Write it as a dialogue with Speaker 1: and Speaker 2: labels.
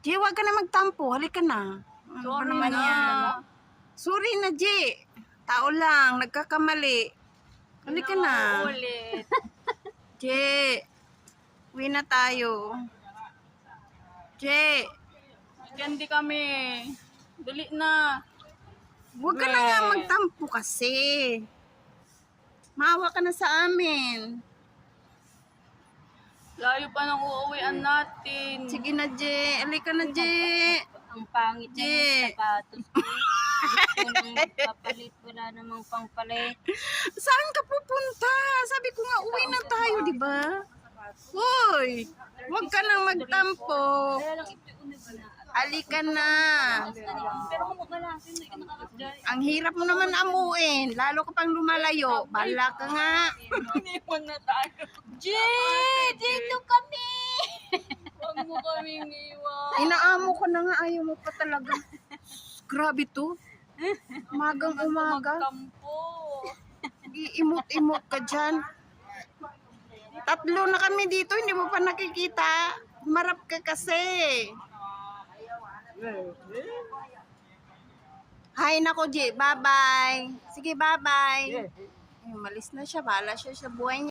Speaker 1: Jay, huwag ka na magtampo. Halika na. Ano ba
Speaker 2: Sorry
Speaker 1: naman
Speaker 2: na.
Speaker 1: yan? Sorry na, Jay. Tao lang. Nagkakamali. Halika na.
Speaker 2: Ulit.
Speaker 1: Jay. Uwi na tayo. Jay.
Speaker 2: Candy kami. Dali na.
Speaker 1: Huwag ka na nga magtampo kasi. Maawa ka na sa amin.
Speaker 2: Layo pa ng uuwian natin.
Speaker 1: Sige na, Jay. Halika na, Jay.
Speaker 3: Ang pangit na
Speaker 1: Jay.
Speaker 3: yung sapatos ko. Gusto ko nang magpapalit. Wala namang pangpalit.
Speaker 1: Saan ka pupunta? Sabi ko nga, uwi na tayo, di ba? Hoy! Huwag ka nang magtampo.
Speaker 3: Kaya lang ito unag na.
Speaker 1: Halika na.
Speaker 3: Pero kung magalasin, hindi ka nakakasday.
Speaker 1: Ang hirap mo naman amuin. Lalo ka pang lumalayo. Bala ka nga.
Speaker 2: Iniwan na tayo.
Speaker 3: Jay! Dito kami!
Speaker 2: Huwag mo kaming iwan.
Speaker 1: Inaamo ko na nga. Ayaw mo pa talaga. Grabe to. Umagang umaga.
Speaker 2: Magtampo.
Speaker 1: Iimot-imot ka dyan. 3 na kami dito. Hindi mo pa nakikita. Marap ka kasi. Hi na ko, G. Bye-bye. Sige, bye-bye. Ay, umalis na siya. Bahala siya sa buhay niya.